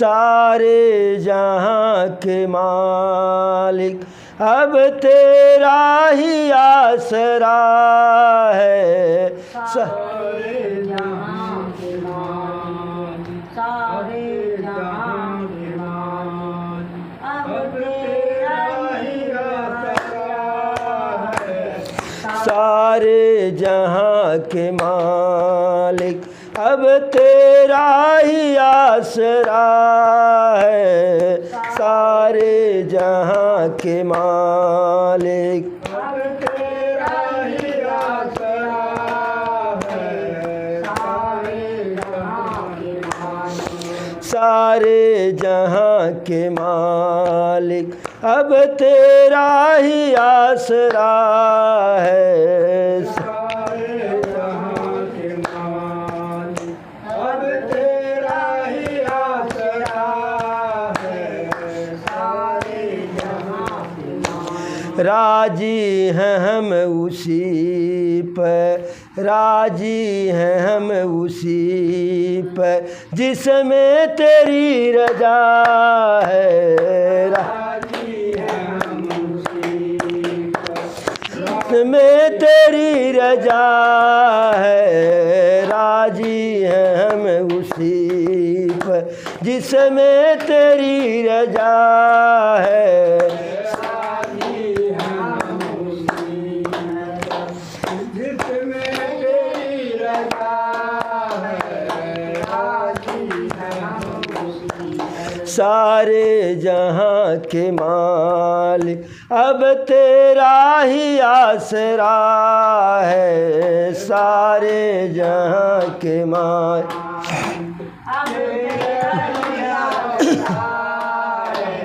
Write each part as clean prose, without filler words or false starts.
सारे जहाँ के मालिक अब तेरा ही आसरा है। सारे जहाँ के मालिक, सारे जहाँ के मालिक अब तेरा ही आसरा है। सारे जहाँ के मालिक अब तेरा ही आसरा है। सारे जहाँ के मालिक अब तेरा ही आसरा है। सारे जहाँ के मालिक, सारे जहाँ के मालिक अब तेरा ही आसरा है। सारे जहाँ के मालिक अब तेरा ही आसरा है। सारे जहाँ के मालिक राजी हैं हम उसी पर, राजी हैं हम उसी पर जिसमें तेरी रजा है। राजी हैं हम उसी पर, जिसमें तेरी रजा है। राजी हैं हम उसी पर जिसमें तेरी रजा है। राजी हैं हम उसी पर जिसमें तेरी रजा है। राजी हैं हम उसी पर। सारे जहाँ के मालिक अब तेरा ही आसरा है। सारे जहाँ के मालिक अब तेरा ही आसरा है।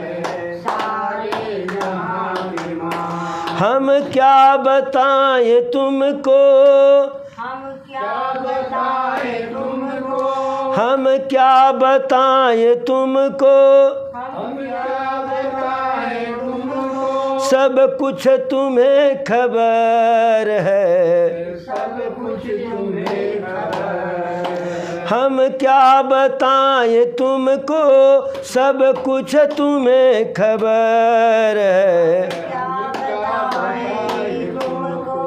सारे जहाँ के मालिक हम क्या बताएं तुमको, हम क्या बताएं तुमको, हम क्या बताएं तुमको, हम क्या बताएं तुमको। सब कुछ तुम्हें खबर है। सब कुछ तुम्हें खबर है। हम क्या बताएं तुमको, सब कुछ तुम्हें खबर है। क्या बताएं तुमको,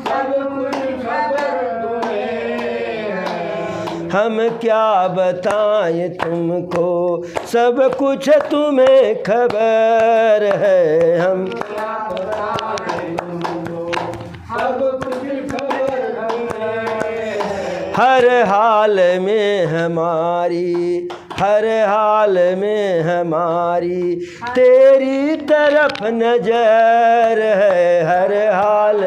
सब कुछ खबर तुम्हें है। हम क्या बताएं तुमको, सब कुछ तुम्हें खबर है। हम क्या बताएं तुमको, सब कुछ खबर तुम्हें है। हर हाल में हमारी, हर हाल में हमारी तेरी तरफ नजर है। हर हाल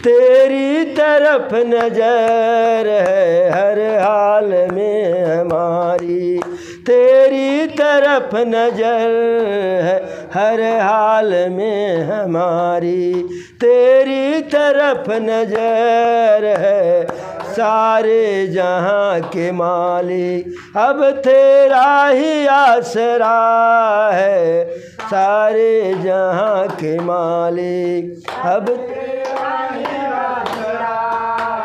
तेरी तरफ नजर है। हर हाल में हमारी तेरी तरफ नजर है। हर हाल में हमारी तेरी तरफ नजर है। सारे जहाँ के मालिक अब तेरा ही आसरा है। सारे जहाँ के मालिक अब तेरा ही आसरा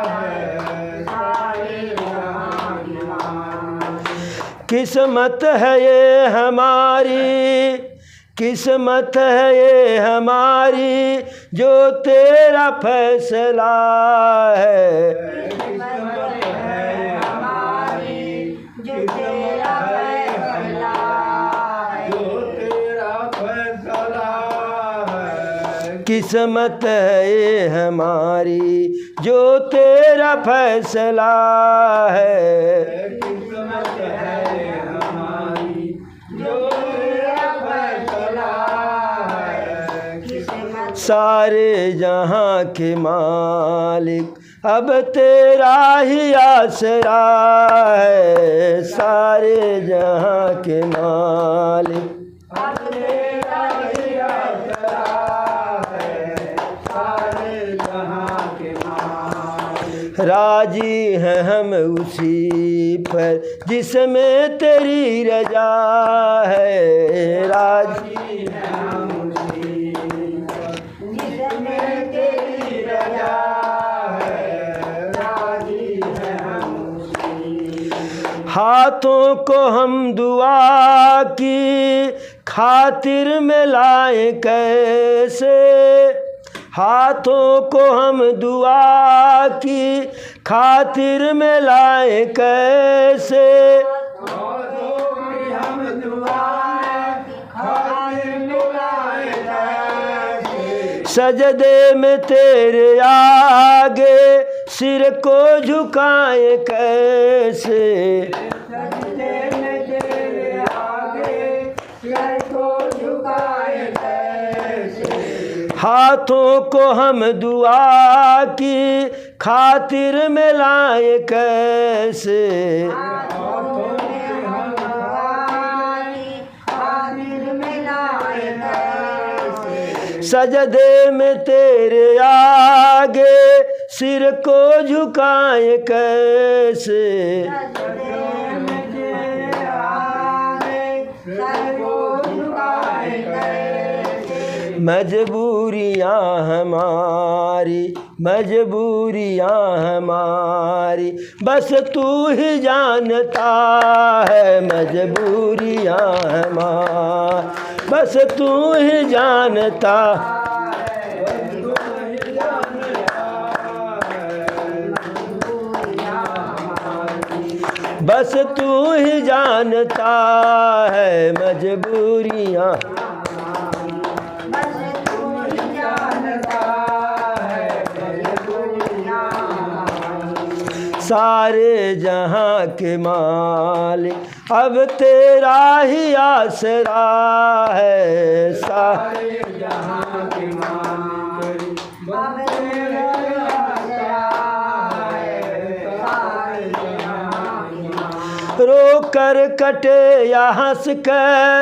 है। सारे जहाँ के मालिक किस्मत है ये हमारी, किस्मत है ये हमारी जो तेरा फैसला है। किस्मत है हमारी जो तेरा फैसला है। जो तेरा फैसला है। किस्मत है ये हमारी जो तेरा फैसला है। किस्मत है हमारी जो तेरा फैसला है। किस्मत सारे जहाँ के मालिक अब तेरा ही आसरा है। सारे जहाँ के मालिक अब तेरा ही आसरा है। सारे जहाँ के मालिक राजी हैं हम उसी पर जिसमें तेरी रजा है। राजी हैं हम उसी पर जिसमें तेरी रजा है। राजी हैं हम उसी हाल हाथों को हम दुआ की खातिर में लाए कैसे, हाथों को हम दुआ की खातिर में लाए कैसे, हम दुआ खातिर में लाए कैसे, सजदे में तेरे आगे सिर को झुकाए कैसे, सजदे में तेरे आगे सिर को झुकाए कैसे, हाथों को हम दुआ की खातिर में लाए कैसे, सजदे में तेरे आगे सिर को झुकाए कैसे, मजबूरियाँ हमारी मजबूरियाँ हमारी बस तू ही जानता है, मजबूरियाँ हमारी बस तू ही जानता, बस तू ही जानता है मजबूरियाँ, सारे जहाँ के मालिक अब तेरा ही आसरा है, सारे जहाँ के मालिक अब तेरा आसरा है, सारे जहाँ के मालिक, रो कर कटे या हंस कर,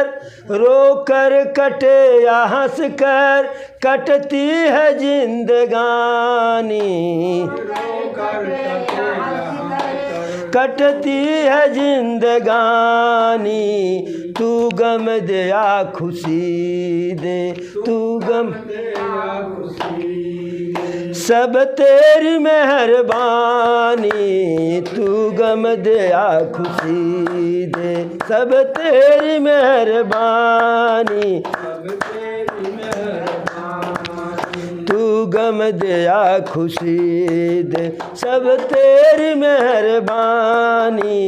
रो कर कटे या हंस कर कटती है जिंदगानी, कटती है जिंदगानी, तू गम दे या खुशी दे, तू गम सब तेरी मेहरबानी, तू गम दे या खुशी दे सब तेरी मेहरबानी, तू गम दे या खुशी दे सब तेरी मेहरबानी,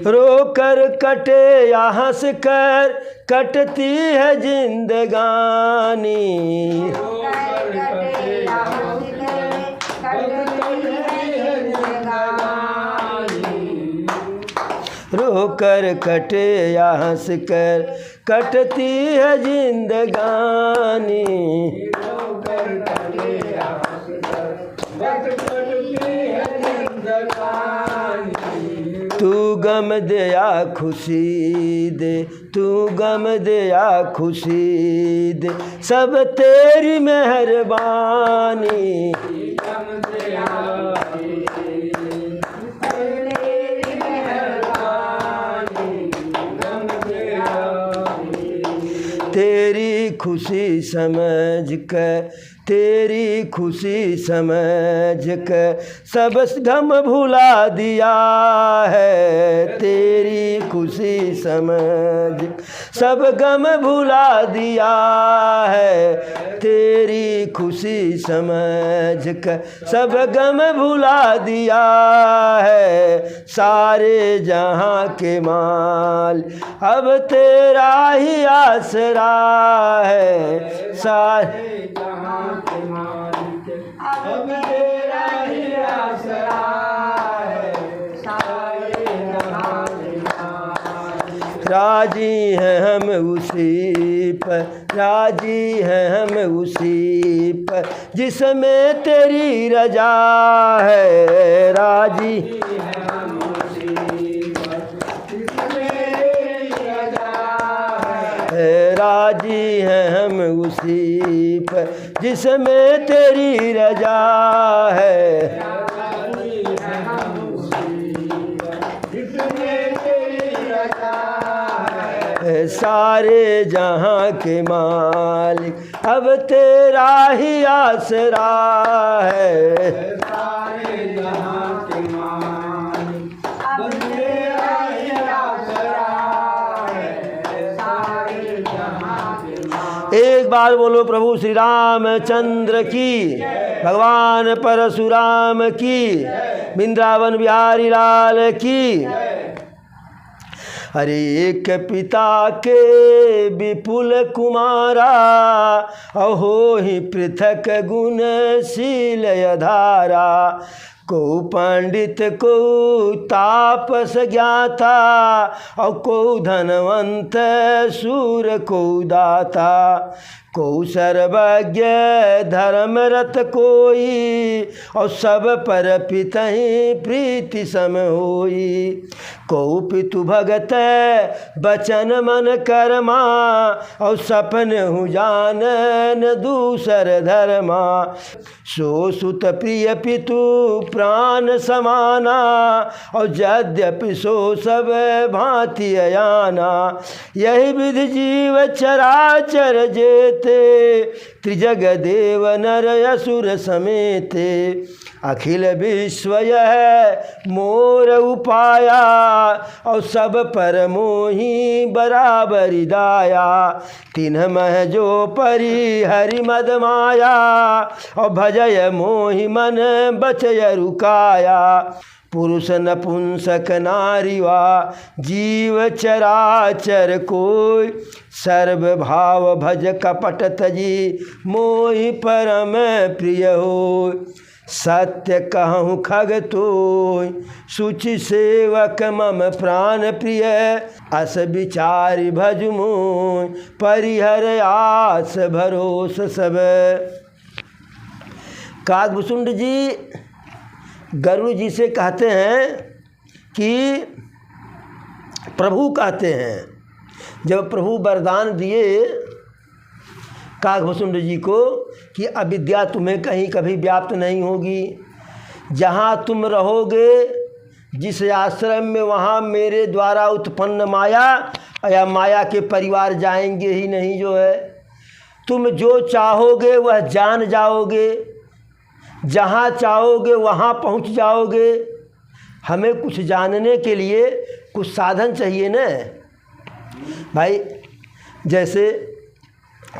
रो कर कटे या हंस कर कटती है जिंदगानी, रो कर कटे या हंस कर कटती है जिंदगानी, तू गम दे या खुशी दे, तू गम दे या खुशी दे सब तेरी मेहरबानी, तेरी खुशी समझ कर, तेरी खुशी समझ कर सब गम भुला दिया है, तेरी खुशी समझ सब गम भुला दिया है, तेरी खुशी समझ कर सब गम भुला दिया है, सारे जहाँ के माल अब तेरा ही आसरा है, सारे जहाँ के मालिक अब तेरा ही आसरा है, सारे जहाँ के मालिक, राजी हैं हम उसी पर, राजी हैं हम उसी पर जिसमें तेरी रजा है, राजी है हम उसी पर जिसमें तेरी रजा है, राजी हैं हम उसी पर जिसमें तेरी रजा है, राजी है हम उसी पर जिसमें तेरी रजा है, सारे जहाँ के मालिक अब तेरा ही आसरा है। सारे जहां के मालिक अब तेरा ही आसरा है। सारे जहां के मालिक। एक बार बोलो प्रभु श्री रामचंद्र की, भगवान परशुराम की, वृंदावन बिहारी लाल की। अरे एक पिता के विपुल कुमारा, अहो ही पृथक गुणशील धारा। को पंडित को तापस ज्ञाता, और को धनवंत सूर को दाता। को सर्वज्ञ धर्मरत कोई, और सब पर पितहि प्रीति सम होई। को पितु भगत बचन मन कर्मा, और सपन हु जानन दूसर धर्मा। सो सुत प्रिय पितु प्राण समाना, और यद्यपि सो सब भांति अयाना। यही विधि जीव चराचर जेते, त्रिजग देव नर असुर समेते। अखिल विश्व यह मोर उपाया, और सब पर मोही बराबरि दाया। तिन्ह मह जो परि हरि मद माया, और भजय मोहि मन बचय रुकाया। पुरुष नपुंसक नारी वा जीव चराचर कोय, सर्व भाव भज कपट तजी मोहि परम प्रिय हो। सत्य कहूँ खग तोय, सुचि सेवक मम प्राण प्रिय। अस विचारि भज मोय, परिहर आस भरोस सब। काकभूषुंड जी गरुड़ जी से कहते हैं कि प्रभु कहते हैं, जब प्रभु वरदान दिए काकभूषुंड जी को कि अविद्या तुम्हें कहीं कभी व्याप्त नहीं होगी। जहाँ तुम रहोगे जिस आश्रम में, वहाँ मेरे द्वारा उत्पन्न माया या माया के परिवार जाएंगे ही नहीं। जो है तुम जो चाहोगे वह जान जाओगे, जहाँ चाहोगे वहाँ पहुँच जाओगे। हमें कुछ जानने के लिए कुछ साधन चाहिए न भाई। जैसे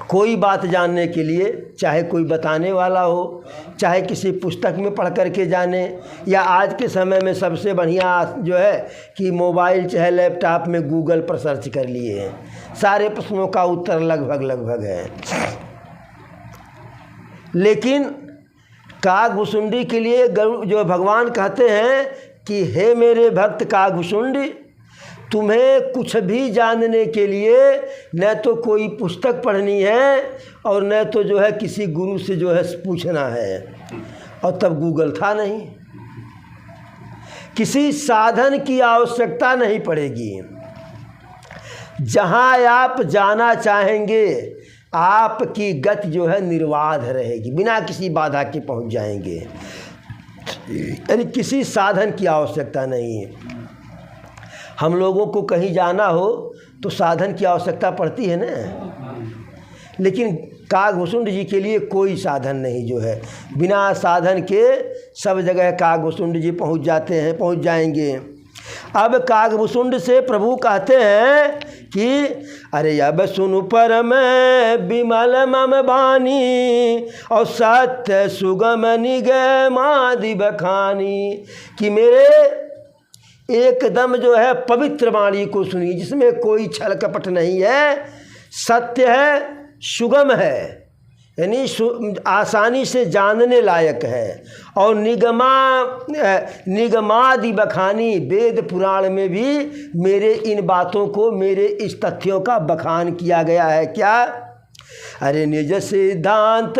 कोई बात जानने के लिए चाहे कोई बताने वाला हो, चाहे किसी पुस्तक में पढ़ कर के जाने, या आज के समय में सबसे बढ़िया जो है कि मोबाइल चाहे लैपटॉप में गूगल पर सर्च कर लिए हैं। सारे प्रश्नों का उत्तर लगभग है। लेकिन काकभूषुंडी के लिए जो भगवान कहते हैं कि हे मेरे भक्त काकभूषुंडी, तुम्हें कुछ भी जानने के लिए न तो कोई पुस्तक पढ़नी है, और न तो जो है किसी गुरु से जो है पूछना है। और तब गूगल था नहीं, किसी साधन की आवश्यकता नहीं पड़ेगी। जहाँ आप जाना चाहेंगे आपकी गति जो है निर्बाध रहेगी, बिना किसी बाधा के पहुँच जाएंगे। यानी किसी साधन की आवश्यकता नहीं है। हम लोगों को कहीं जाना हो तो साधन की आवश्यकता पड़ती है ना, लेकिन काकभूषुंड जी के लिए कोई साधन नहीं। जो है बिना साधन के सब जगह काकभूषुंड जी पहुंच जाते हैं, पहुंच जाएंगे। अब काकभूषुंड से प्रभु कहते हैं कि अरे अब सुनु परम विमल मम बानी, और सत्य सुगम निगमादि बखानी। कि मेरे एकदम जो है पवित्र वाणी को सुनिए, जिसमें कोई छल कपट नहीं है, सत्य है, सुगम है, यानी आसानी से जानने लायक है। और निगमादि बखानी, वेद पुराण में भी मेरे इन बातों को, मेरे इस तथ्यों का बखान किया गया है। क्या? अरे निज सिद्धांत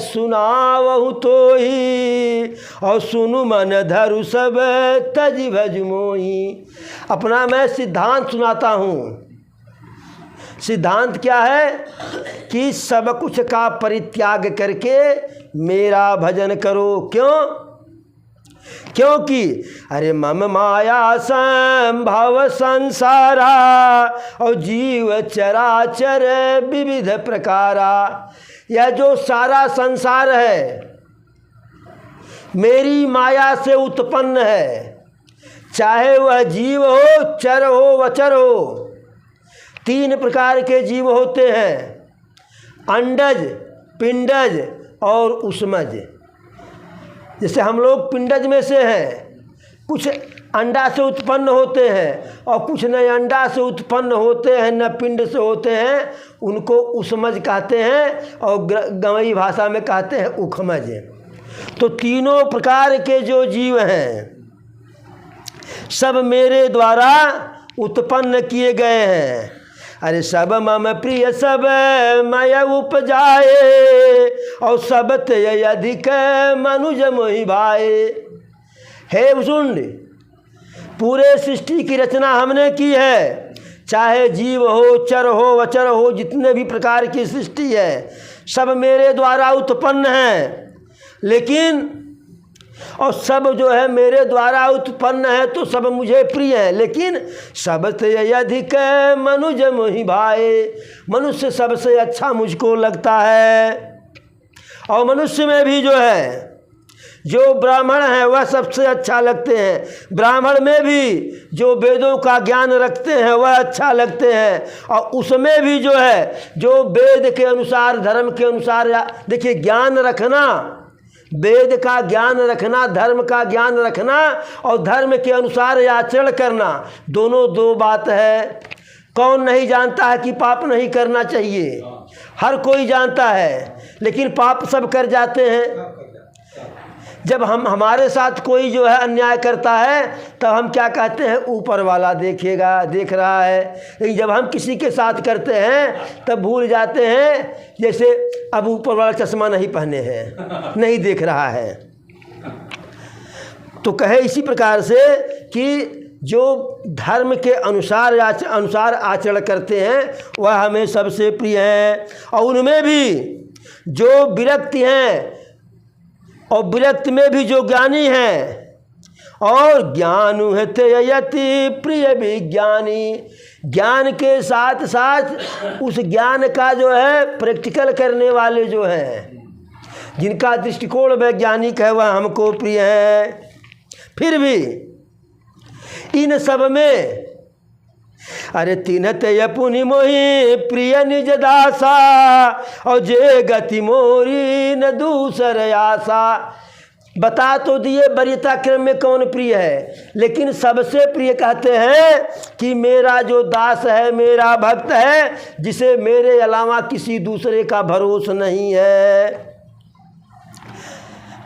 सुनावहु तो ही, और सुनु मन धरु सब तज भज मोही। अपना मैं सिद्धांत सुनाता हूँ। सिद्धांत क्या है? कि सब कुछ का परित्याग करके मेरा भजन करो। क्यों? क्योंकि अरे मम माया संभव संसारा, और जीव चराचर विविध प्रकारा। यह जो सारा संसार है मेरी माया से उत्पन्न है, चाहे वह जीव हो, चर हो, वचर हो। 3 प्रकार के जीव होते हैं, अंडज, पिंडज और उष्मज। जैसे हम लोग पिंडज में से हैं, कुछ अंडा से उत्पन्न होते हैं और कुछ न अंडा से उत्पन्न होते हैं न पिंड से होते हैं, उनको उष्मज कहते हैं और गंवई भाषा में कहते हैं उखमज। तो तीनों प्रकार के जो जीव हैं सब मेरे द्वारा उत्पन्न किए गए हैं। अरे सब मम प्रिय सब मय उपजाए और सब ते अधिक मनुज मोहि भाए। हे भुसुंड, पूरे सृष्टि की रचना हमने की है, चाहे जीव हो, चर हो, वचर हो, जितने भी प्रकार की सृष्टि है सब मेरे द्वारा उत्पन्न है। लेकिन और सब जो है मेरे द्वारा उत्पन्न है तो सब मुझे प्रिय है, लेकिन सबसे अधिक मनुज मोहि भाए। मनुष्य सबसे अच्छा मुझको लगता है। और मनुष्य में भी जो है जो ब्राह्मण है वह सबसे अच्छा लगते हैं। ब्राह्मण में भी जो वेदों का ज्ञान रखते हैं वह अच्छा लगते हैं। और उसमें भी जो है जो वेद के अनुसार, धर्म के अनुसार, देखिए ज्ञान रखना, वेद का ज्ञान रखना, धर्म का ज्ञान रखना और धर्म के अनुसार आचरण करना, दोनों 2 बात है। कौन नहीं जानता है कि पाप नहीं करना चाहिए? हर कोई जानता है, लेकिन पाप सब कर जाते हैं। जब हमारे साथ कोई जो है अन्याय करता है तब हम क्या कहते हैं, ऊपर वाला देखेगा, देख रहा है। लेकिन जब हम किसी के साथ करते हैं तब भूल जाते हैं जैसे अब ऊपर वाला चश्मा नहीं पहने हैं, नहीं देख रहा है। तो कहे इसी प्रकार से कि जो धर्म के अनुसार आचरण करते हैं वह हमें सबसे प्रिय है। और उनमें भी जो विरक्ति हैं और विरक्त में भी जो ज्ञानी हैं, और ज्ञानु है यति प्रिय विज्ञानी। ज्ञान के साथ साथ उस ज्ञान का जो है प्रैक्टिकल करने वाले जो हैं, जिनका दृष्टिकोण वैज्ञानिक है, वह हमको प्रिय है। फिर भी इन सब में अरे तिन्हते पुनि मोहि प्रिय निज दासा और जे गति मोरी न दूसर आशा। बता तो दिए वरीयता क्रम में कौन प्रिय है, लेकिन सबसे प्रिय कहते हैं कि मेरा जो दास है, मेरा भक्त है, जिसे मेरे अलावा किसी दूसरे का भरोसा नहीं है।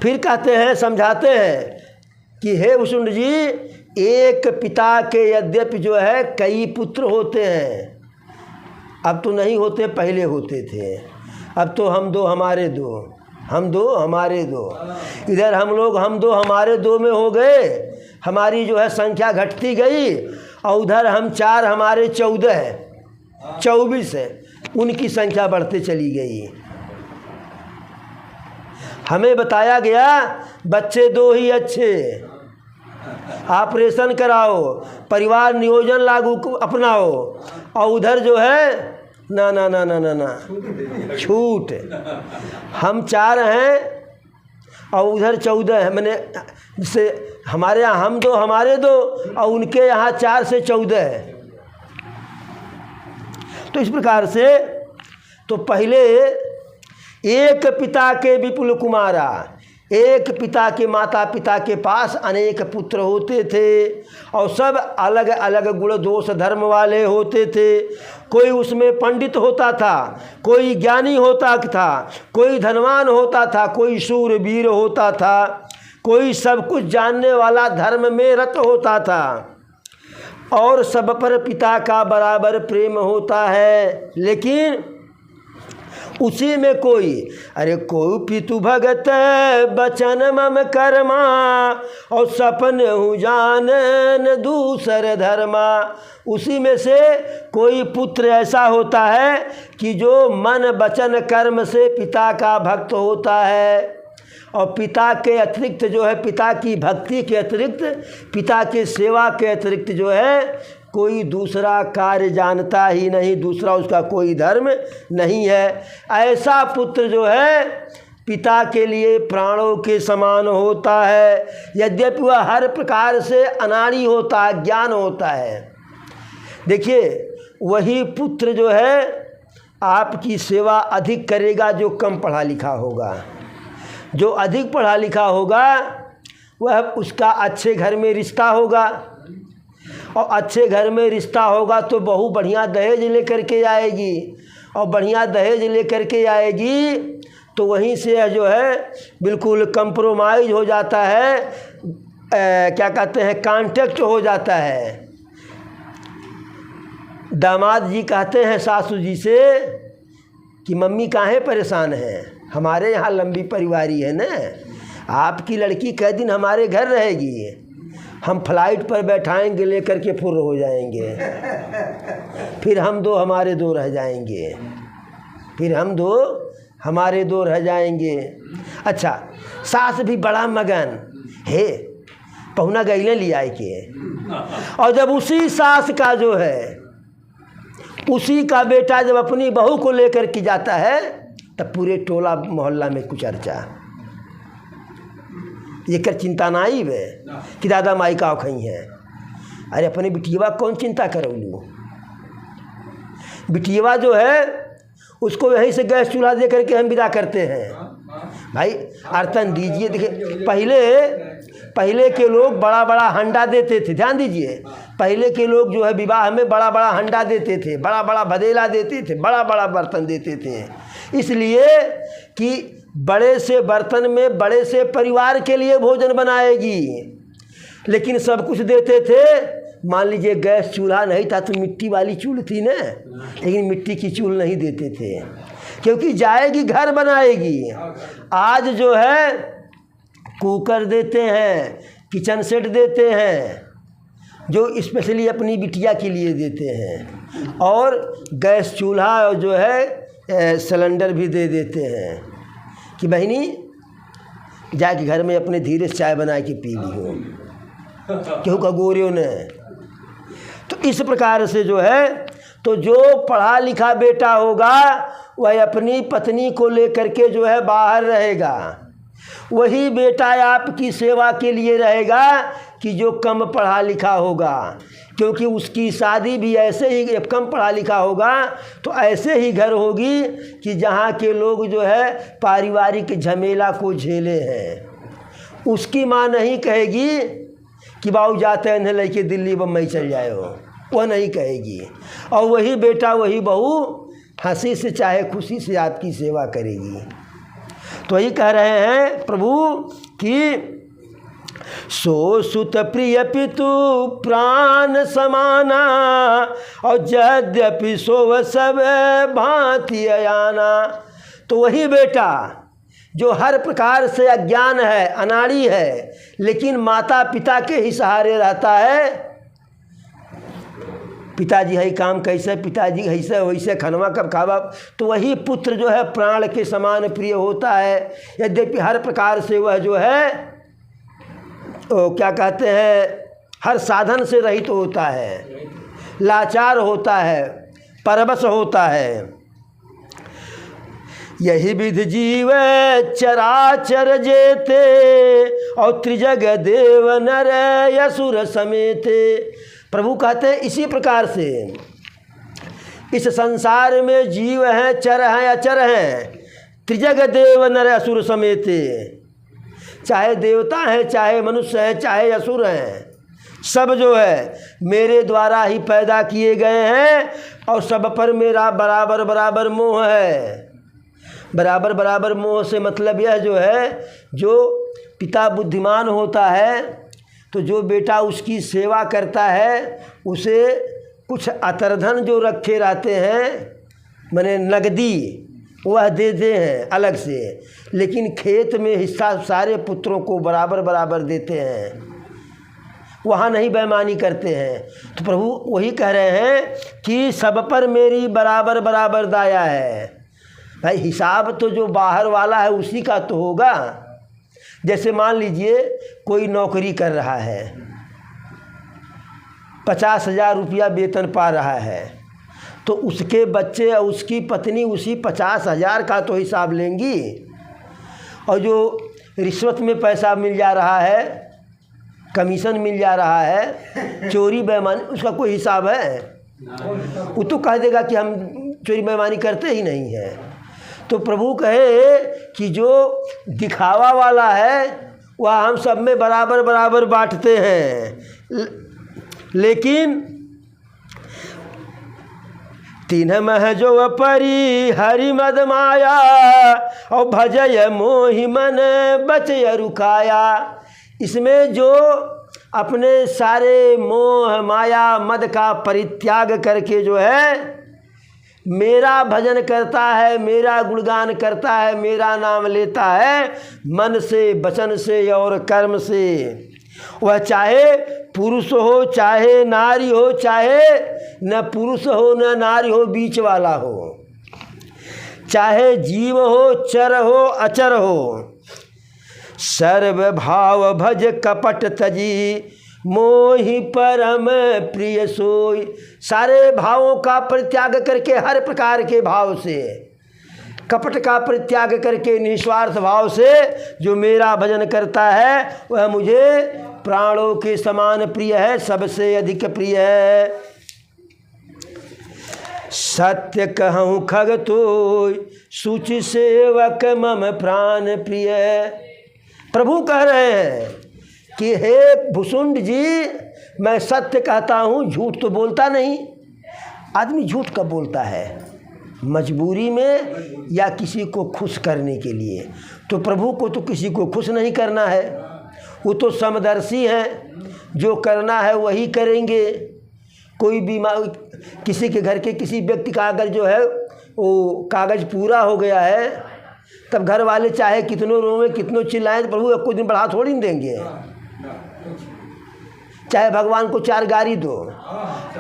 फिर कहते हैं, समझाते हैं कि हे भुसुंड जी, एक पिता के यद्यपि जो है कई पुत्र होते हैं। अब तो नहीं होते, पहले होते थे। अब तो हम 2 हमारे 2, हम 2 हमारे 2, इधर हम लोग हम 2 हमारे 2 में हो गए, हमारी जो है संख्या घटती गई। और उधर हम 4 हमारे 14 24 है, उनकी संख्या बढ़ते चली गई। हमें बताया गया बच्चे 2 ही अच्छे, ऑपरेशन कराओ, परिवार नियोजन लागू अपनाओ। और उधर जो है ना ना ना ना ना ना छूट। हम 4 हैं और उधर 14 है, मैंने जैसे हमारे यहाँ हम 2 हमारे 2 और उनके यहाँ 4 से 14 है। तो इस प्रकार से तो पहले एक पिता के विपुल कुमारा, एक पिता के माता पिता के पास अनेक पुत्र होते थे और सब अलग अलग गुण दोष धर्म वाले होते थे। कोई उसमें पंडित होता था, कोई ज्ञानी होता था, कोई धनवान होता था, कोई शूरवीर होता था, कोई सब कुछ जानने वाला धर्म में रत होता था। और सब पर पिता का बराबर प्रेम होता है। लेकिन उसी में कोई अरे को पितु भगत बचन मम कर्मा और सपन हूँ जानन दूसर धर्मा। उसी में से कोई पुत्र ऐसा होता है कि जो मन वचन कर्म से पिता का भक्त होता है और पिता के अतिरिक्त जो है, पिता की भक्ति के अतिरिक्त, पिता के सेवा के अतिरिक्त जो है कोई दूसरा कार्य जानता ही नहीं, दूसरा उसका कोई धर्म नहीं है। ऐसा पुत्र जो है पिता के लिए प्राणों के समान होता है, यद्यपि वह हर प्रकार से अनाड़ी होता है, ज्ञान होता है। देखिए, वही पुत्र जो है आपकी सेवा अधिक करेगा जो कम पढ़ा लिखा होगा। जो अधिक पढ़ा लिखा होगा वह उसका अच्छे घर में रिश्ता होगा, और अच्छे घर में रिश्ता होगा तो बहू बढ़िया दहेज लेकर के आएगी, और बढ़िया दहेज लेकर के आएगी तो वहीं से जो है बिल्कुल कंप्रोमाइज़ हो जाता है, क्या कहते हैं, कांटेक्ट हो जाता है। दामाद जी कहते हैं सासू जी से कि मम्मी काहे परेशान हैं, हमारे यहाँ लंबी परिवारी है ना, आपकी लड़की कई दिन हमारे घर रहेगी, हम फ्लाइट पर बैठाएंगे लेकर के फुर्र हो जाएंगे, फिर हम दो हमारे दो रह जाएंगे, फिर हम दो हमारे दो रह जाएंगे। अच्छा, सास भी बड़ा मगन है, पहुना गईले ले आए के, और जब उसी सास का जो है उसी का बेटा जब अपनी बहू को लेकर के जाता है तब पूरे टोला मोहल्ला में कुछ चर्चा, ये कर चिंता नाई है कि दादा माई का खई है। अरे अपने बिटिया कौन चिंता करौलू, बिटिया जो है उसको यहीं से गैस चूल्हा दे करके हम विदा करते हैं। भाई अर्तन दीजिए। देखिए, पहले के लोग बड़ा बड़ा हंडा देते थे, ध्यान दीजिए, पहले के लोग जो है विवाह में बड़ा बड़ा हंडा देते थे, बड़ा बड़ा भदेला देते थे, बड़ा बड़ा बर्तन देते थे, इसलिए कि बड़े से बर्तन में बड़े से परिवार के लिए भोजन बनाएगी। लेकिन सब कुछ देते थे। मान लीजिए गैस चूल्हा नहीं था तो मिट्टी वाली चूल्ह थी ना, लेकिन मिट्टी की चूल्ह नहीं देते थे, क्योंकि जाएगी घर बनाएगी। आज जो है कुकर देते हैं, किचन सेट देते हैं, जो स्पेशली अपनी बिटिया के लिए देते हैं, और गैस चूल्हा जो है सिलेंडर भी दे देते हैं कि बहनी जाके घर में अपने धीरे से चाय बना के पी ली हो, क्यों का गोरियों ने। तो इस प्रकार से जो है, तो जो पढ़ा लिखा बेटा होगा वह अपनी पत्नी को लेकर के जो है बाहर रहेगा, वही बेटा आपकी सेवा के लिए रहेगा कि जो कम पढ़ा लिखा होगा, क्योंकि उसकी शादी भी ऐसे ही, कम पढ़ा लिखा होगा तो ऐसे ही घर होगी कि जहाँ के लोग जो है पारिवारिक झमेला को झेले हैं। उसकी माँ नहीं कहेगी कि बाबू जाते हैं लेके दिल्ली बम्बई चल जाए हो, वह नहीं कहेगी। और वही बेटा वही बहू हंसी से चाहे खुशी से आपकी सेवा करेगी। तो यही कह रहे हैं प्रभु कि सो सुत प्रिय पितु प्राण समाना, और यद्यपि सो सब भांति अयाना। तो वही बेटा जो हर प्रकार से अज्ञान है, अनाड़ी है, लेकिन माता पिता के ही सहारे रहता है। पिताजी है काम कैसे, पिताजी ऐसे वैसे खनवा कब खावा, तो वही पुत्र जो है प्राण के समान प्रिय होता है। यद्यपि हर प्रकार से वह जो है तो क्या कहते हैं, हर साधन से रहित तो होता है, लाचार होता है, परवश होता है। यही विधि जीव चराचर जेते, और त्रिजग देव नर यसुर समेते। प्रभु कहते हैं इसी प्रकार से इस संसार में जीव हैं, चर हैं, अचर हैं, त्रिजग देव नर असुर समेते। चाहे देवता हैं, चाहे मनुष्य हैं, चाहे असुर हैं, सब जो है मेरे द्वारा ही पैदा किए गए हैं, और सब पर मेरा बराबर बराबर मोह है। बराबर बराबर मोह से मतलब यह जो है, जो पिता बुद्धिमान होता है तो जो बेटा उसकी सेवा करता है उसे कुछ अतरधन जो रखे रहते हैं, माने नगदी, वह देते हैं अलग से, लेकिन खेत में हिस्सा सारे पुत्रों को बराबर बराबर देते हैं, वहाँ नहीं बेईमानी करते हैं। तो प्रभु वही कह रहे हैं कि सब पर मेरी बराबर बराबर दाया है। भाई हिसाब तो जो बाहर वाला है उसी का तो होगा। जैसे मान लीजिए कोई नौकरी कर रहा है, 50,000 रुपया वेतन पा रहा है, तो उसके बच्चे और उसकी पत्नी उसी 50,000 का तो हिसाब लेंगी, और जो रिश्वत में पैसा मिल जा रहा है, कमीशन मिल जा रहा है, चोरी बेईमानी, उसका कोई हिसाब है? वो तो कह देगा कि हम चोरी बेईमानी करते ही नहीं हैं। तो प्रभु कहे कि जो दिखावा वाला है वह हम सब में बराबर बराबर बांटते हैं, लेकिन तीन मह जो परी हरि मद माया और भजय मोहि मन बचय रुकाया। इसमें जो अपने सारे मोह माया मद का परित्याग करके जो है मेरा भजन करता है, मेरा गुणगान करता है, मेरा नाम लेता है मन से, वचन से और कर्म से, वह चाहे पुरुष हो चाहे नारी हो, चाहे न पुरुष हो न नारी हो, बीच वाला हो, चाहे जीव हो चर हो अचर हो, सर्व भाव भज कपट तजी मोहि परम प्रिय सोई। सारे भावों का परित्याग करके, हर प्रकार के भाव से, कपट का परित्याग करके निस्वार्थ भाव से जो मेरा भजन करता है वह मुझे प्राणों के समान प्रिय है, सबसे अधिक प्रिय है। सत्य कहूँ खग तोय सूचि सेवक मम प्राण प्रिय। प्रभु कह रहे हैं कि हे भुसुंड जी, मैं सत्य कहता हूँ, झूठ तो बोलता नहीं। आदमी झूठ कब बोलता है? मजबूरी में या किसी को खुश करने के लिए। तो प्रभु को तो किसी को खुश नहीं करना है, वो तो समदर्शी हैं, जो करना है वही करेंगे। कोई बीमार, किसी के घर के किसी व्यक्ति का अगर जो है वो कागज़ पूरा हो गया है, तब घर वाले चाहे कितनों रोवें कितनों चिल्लाएं, तो प्रभु कुछ दिन बढ़ा थोड़ी न देंगे। चाहे भगवान को 4 गारी दो,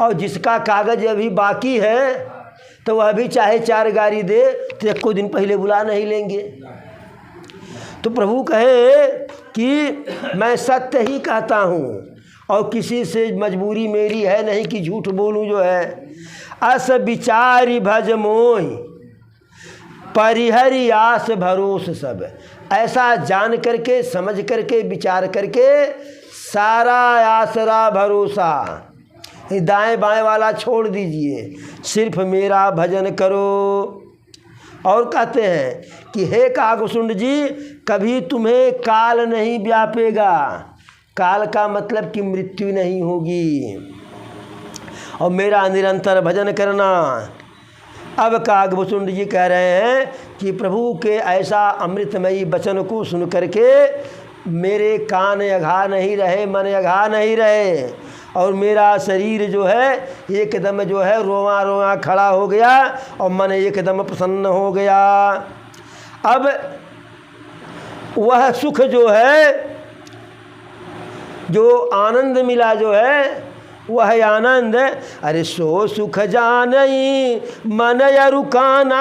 और जिसका कागज़ अभी बाकी है तो वह भी चाहे 4 गारी दे, तो एक को दिन पहले बुला नहीं लेंगे। तो प्रभु कहे कि मैं सत्य ही कहता हूँ, और किसी से मजबूरी मेरी है नहीं कि झूठ बोलूँ जो है। अस विचारी भज मोहि परिहरि आस भरोस सब। ऐसा जान करके, समझ करके, विचार करके सारा आसरा भरोसा दाएं बाएं वाला छोड़ दीजिए, सिर्फ मेरा भजन करो। और कहते हैं कि हे कागभूषुंड जी, कभी तुम्हें काल नहीं व्यापेगा। काल का मतलब कि मृत्यु नहीं होगी, और मेरा निरंतर भजन करना। अब कागभूषुंड जी कह रहे हैं कि प्रभु के ऐसा अमृतमयी वचन को सुन करके मेरे कान अघा नहीं रहे, मन अघा नहीं रहे, और मेरा शरीर जो है एकदम जो है रोआ रोआ खड़ा हो गया, और मन एकदम प्रसन्न हो गया। अब वह सुख जो है, जो आनंद मिला जो है, वह आनंद, अरे सो सुख जानई मन रुकाना,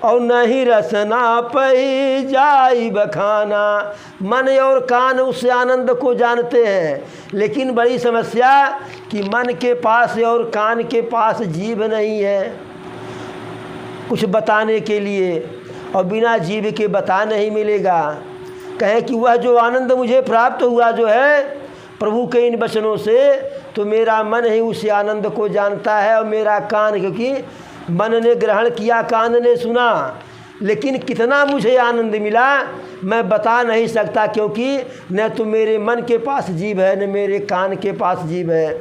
और नहीं रसना पई जाई बखाना। मन और कान उस आनंद को जानते हैं, लेकिन बड़ी समस्या कि मन के पास और कान के पास जीभ नहीं है कुछ बताने के लिए, और बिना जीभ के बता नहीं मिलेगा। कहें कि वह जो आनंद मुझे प्राप्त हुआ जो है प्रभु के इन वचनों से, तो मेरा मन ही उस आनंद को जानता है, और मेरा कान, क्योंकि मन ने ग्रहण किया, कान ने सुना, लेकिन कितना मुझे आनंद मिला मैं बता नहीं सकता, क्योंकि न तो मेरे मन के पास जीभ है न मेरे कान के पास जीभ है।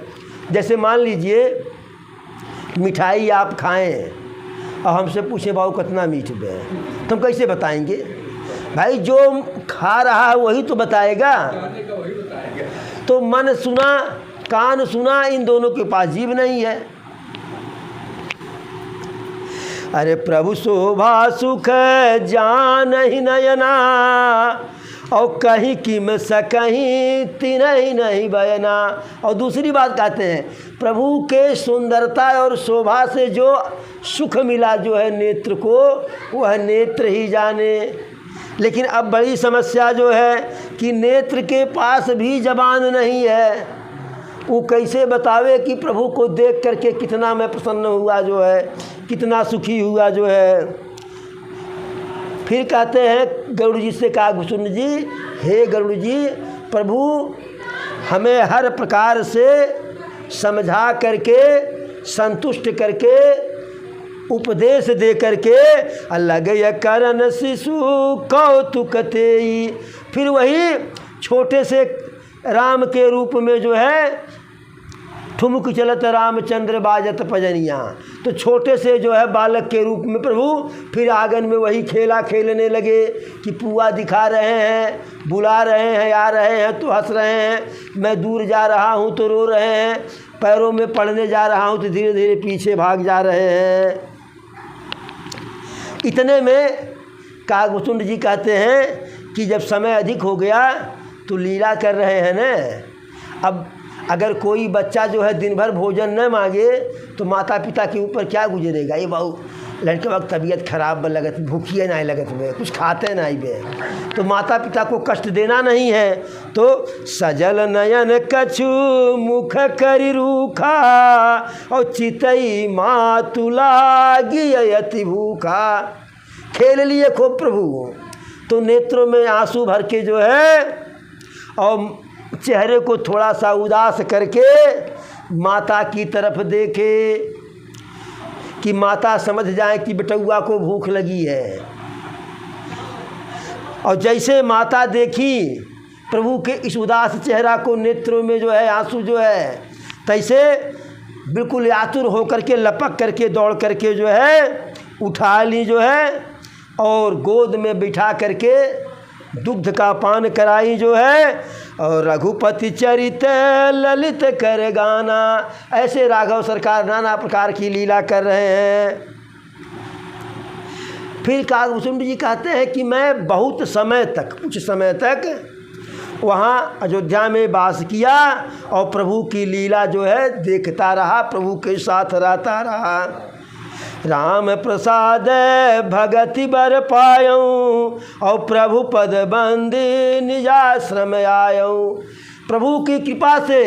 जैसे मान लीजिए मिठाई आप खाएं और हमसे पूछे बाबू कितना मीठ है, तो हम कैसे बताएंगे? भाई जो खा रहा है वही तो बताएगा। तो मन सुना, कान सुना, इन दोनों के पास जीभ नहीं है। अरे प्रभु शोभा सुख जान ही नयना, और कहीं किम सकहीं तिनहि नहीं बयना। और दूसरी बात कहते हैं, प्रभु के सुंदरता और शोभा से जो सुख मिला जो है नेत्र को, वह नेत्र ही जाने। लेकिन अब बड़ी समस्या जो है कि नेत्र के पास भी जबान नहीं है, वो कैसे बतावे कि प्रभु को देख करके कितना मैं प्रसन्न हुआ जो है, कितना सुखी हुआ जो है। फिर कहते हैं गरुड़ जी से कहा घुसुंड जी, हे गरुड़ जी, प्रभु हमें हर प्रकार से समझा करके, संतुष्ट करके, उपदेश दे करके अलग करण शिशु कौतुक तेई। फिर वही छोटे से राम के रूप में जो है ठुमक चलत रामचंद्र बाजत पजनिया, तो छोटे से जो है बालक के रूप में प्रभु फिर आंगन में वही खेला खेलने लगे कि पुआ दिखा रहे हैं, बुला रहे हैं, आ रहे हैं तो हंस रहे हैं, मैं दूर जा रहा हूँ तो रो रहे हैं, पैरों में पड़ने जा रहा हूँ तो धीरे धीरे पीछे भाग जा रहे हैं। इतने में कागभूषुंड जी कहते हैं कि जब समय अधिक हो गया तो लीला कर रहे हैं न। अब अगर कोई बच्चा जो है दिन भर भोजन न मांगे तो माता पिता के ऊपर क्या गुजरेगा। ये बहु लड़के वक्त तबीयत खराब लगत, भूखिए नहीं लगत बे, कुछ खाते नहीं बे, तो माता पिता को कष्ट देना नहीं है। तो सजल नयन कछु मुख करि रूखा और चितई मातुला गियति भूखा। खेल लिए खूब प्रभु, तो नेत्रों में आंसू भर के जो है और चेहरे को थोड़ा सा उदास करके माता की तरफ देखे कि माता समझ जाए कि बेटुआ को भूख लगी है। और जैसे माता देखी प्रभु के इस उदास चेहरा को, नेत्रों में जो है आंसू जो है, तैसे बिल्कुल आतुर होकर के लपक करके दौड़ करके जो है उठा ली जो है और गोद में बिठा करके दुग्ध का पान कराई जो है। और रघुपति चरित ललित कर गाना, ऐसे राघव सरकार नाना प्रकार की लीला कर रहे हैं। फिर कागभूषुंड जी कहते हैं कि मैं बहुत समय तक, कुछ समय तक वहाँ अयोध्या में वास किया और प्रभु की लीला जो है देखता रहा, प्रभु के साथ रहता रहा। राम प्रसाद भगति बर पायऊँ और प्रभु पद बंदी निजाश्रम आयऊँ। प्रभु की कृपा से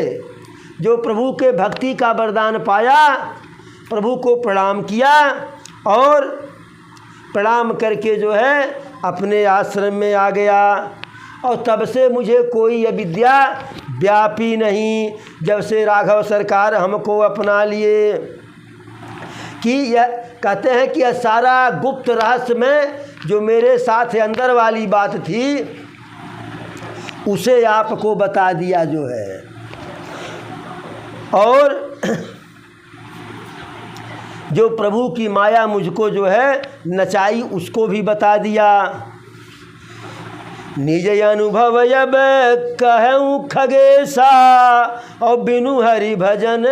जो प्रभु के भक्ति का वरदान पाया, प्रभु को प्रणाम किया और प्रणाम करके जो है अपने आश्रम में आ गया। और तब से मुझे कोई अविद्या व्यापी नहीं, जब से राघव सरकार हमको अपना लिए। कि यह कहते हैं कि यह सारा गुप्त रहस्य में जो मेरे साथ अंदर वाली बात थी उसे आपको बता दिया जो है। और जो प्रभु की माया मुझको जो है नचाई उसको भी बता दिया। निज अनुभव अब कहूँ खगेसा और बिनु हरि भजन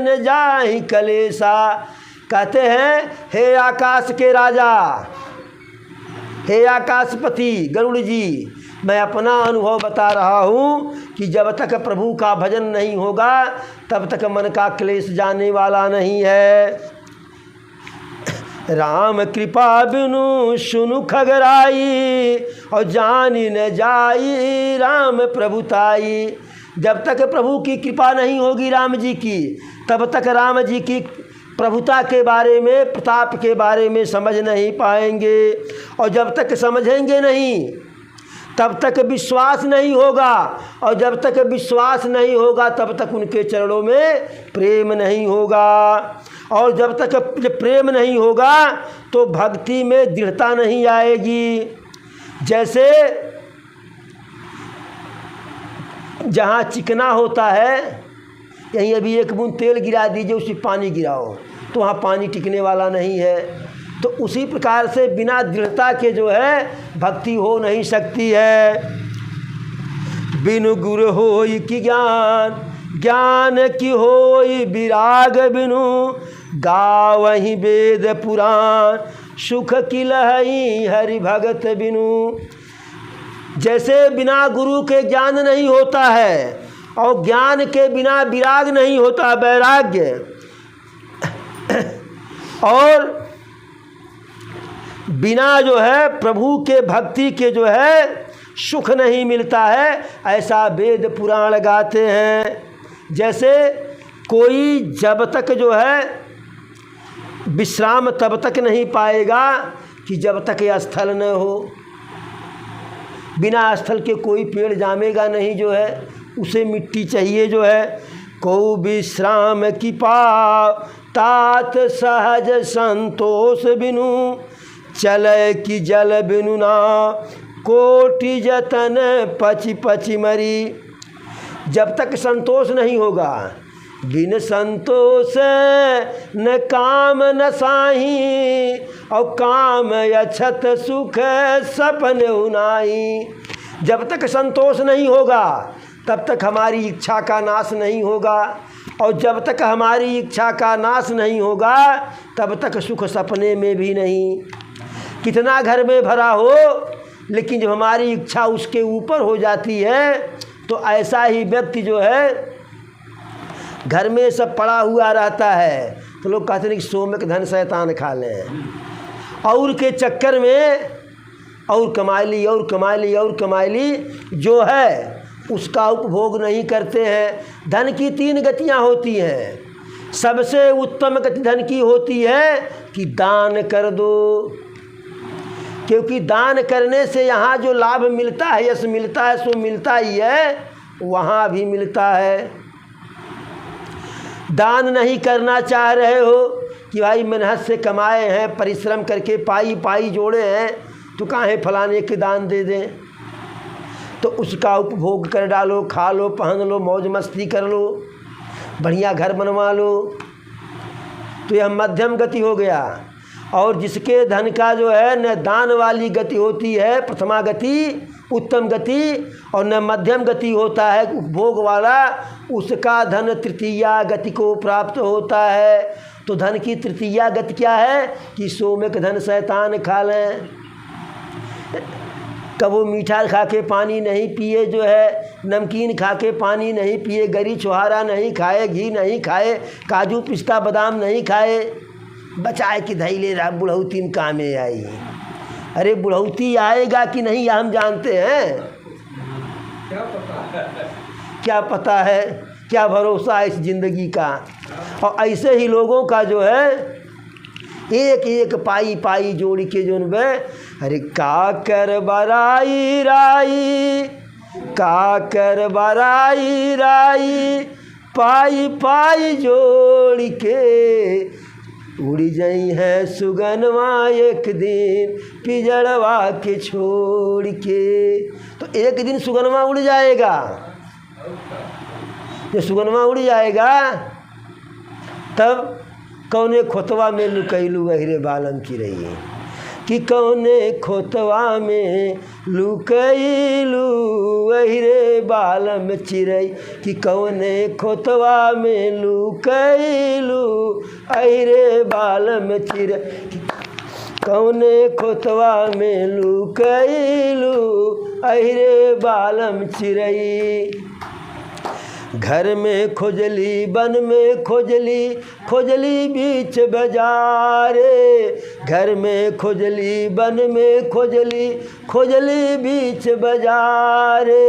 न जाहि कलेसा। कहते हैं हे आकाश के राजा, हे आकाशपति गरुड़ जी, मैं अपना अनुभव बता रहा हूँ कि जब तक प्रभु का भजन नहीं होगा तब तक मन का क्लेश जाने वाला नहीं है। राम कृपा बिनु सुनु खगराई और जानी न जाई राम प्रभुताई। जब तक प्रभु की कृपा नहीं होगी राम जी की, तब तक राम जी की प्रभुता के बारे में, प्रताप के बारे में समझ नहीं पाएंगे। और जब तक समझेंगे नहीं तब तक विश्वास नहीं होगा, और जब तक विश्वास नहीं होगा तब तक उनके चरणों में प्रेम नहीं होगा, और जब तक प्रेम नहीं होगा तो भक्ति में दृढ़ता नहीं आएगी। जैसे जहाँ चिकना होता है, यहीं अभी एक बूंद तेल गिरा दीजिए, उसी पानी गिराओ तो वहाँ पानी टिकने वाला नहीं है। तो उसी प्रकार से बिना दृढ़ता के जो है भक्ति हो नहीं सकती है। बिनु गुरु होई कि ज्ञान, ज्ञान की होई विराग बिनु गावहि वेद पुराण सुख की लहई हरि भगत बिनु। जैसे बिना गुरु के ज्ञान नहीं होता है और ज्ञान के बिना विराग नहीं होता, वैराग्य, और बिना जो है प्रभु के भक्ति के जो है सुख नहीं मिलता है, ऐसा वेद पुराण गाते हैं। जैसे कोई जब तक जो है विश्राम तब तक नहीं पाएगा कि जब तक यह स्थल न हो। बिना स्थल के कोई पेड़ जामेगा नहीं जो है, उसे मिट्टी चाहिए जो है। को विश्राम की पाव तात सहज संतोष बिनु, चले कि जल बिनु ना कोटि जतन पचि पचि मरी। जब तक संतोष नहीं होगा, बिन संतोष न काम न साही, और काम अछत सुख सपन उनाई। जब तक संतोष नहीं होगा तब तक हमारी इच्छा का नाश नहीं होगा, और जब तक हमारी इच्छा का नाश नहीं होगा तब तक सुख सपने में भी नहीं। कितना घर में भरा हो, लेकिन जब हमारी इच्छा उसके ऊपर हो जाती है तो ऐसा ही व्यक्ति जो है घर में सब पड़ा हुआ रहता है, तो लोग कहते हैं कि सोमक धन शैतान खा लें, और के चक्कर में और कमाई और कमाई और कमाई जो है उसका उपभोग नहीं करते हैं। धन की 3 गतियां होती हैं। सबसे उत्तम गति धन की होती है कि दान कर दो, क्योंकि दान करने से यहाँ जो लाभ मिलता है, यश मिलता है, सो मिलता ही है, वहाँ भी मिलता है। दान नहीं करना चाह रहे हो कि भाई मेहनत से कमाए हैं, परिश्रम करके पाई जोड़े हैं, तो काहे फलाने के दान दे दें, तो उसका उपभोग कर डालो, खा लो, पहन लो, मौज मस्ती कर लो, बढ़िया घर बनवा लो, तो यह मध्यम गति हो गया। और जिसके धन का जो है न दान वाली गति होती है प्रथमा गति, उत्तम गति, और न मध्यम गति होता है उपभोग वाला, उसका धन तृतीया गति को प्राप्त होता है। तो धन की तृतीया गति क्या है कि सोमक धन शैतान खा लें। कबो मीठा खा के पानी नहीं पिए जो है, नमकीन खा के पानी नहीं पिए, गरी छुहारा नहीं खाए, घी नहीं खाए, काजू पिस्ता बादाम नहीं खाए, बचाए कि धैले रहा बुढ़ौती में कामे आई। अरे बुढ़ौती आएगा कि नहीं हम जानते हैं, क्या पता है, क्या भरोसा है इस ज़िंदगी का। और ऐसे ही लोगों का जो है एक एक पाई जोड़ के जो है, अरे का कर बराई राई, का कर बराई राई, पाई जोड़ के उड़ जाई है सुगनवा एक दिन पिजड़वा के छोड़ के। तो एक दिन सुगनवा उड़ जाएगा, जब सुगनवा उड़ जाएगा तब कौने खोतवा में लुकैलू वहीरे बालम चिरई, कि कौने खोतवा में लुकैलू वहीरे बालम चिरई, कि कौने खोतवा में लुकैलू अहिरे बालम चिरई, कौने खोतवा में लुकैलू अहिरे बालम चिरई। घर में खोजली, वन में खोजली, खोजली बीच बाजारे, घर में खोजली, वन में खोजली, खोजली बीच बाजारे,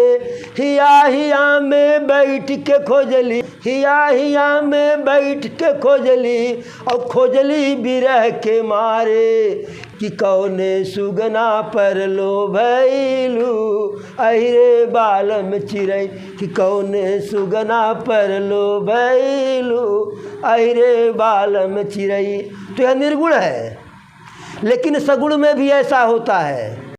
हिया में बैठ के खोजली, हिया में बैठ के खोजली, और खोजली बिरह के मारे, कि कौने सुगना पर लो भैलू अहिरे बालम चिरई, कि कौने सुगना पर लो भैलू अहिरे बालम चिरई। तो यह निर्गुण है, लेकिन सगुण में भी ऐसा होता है।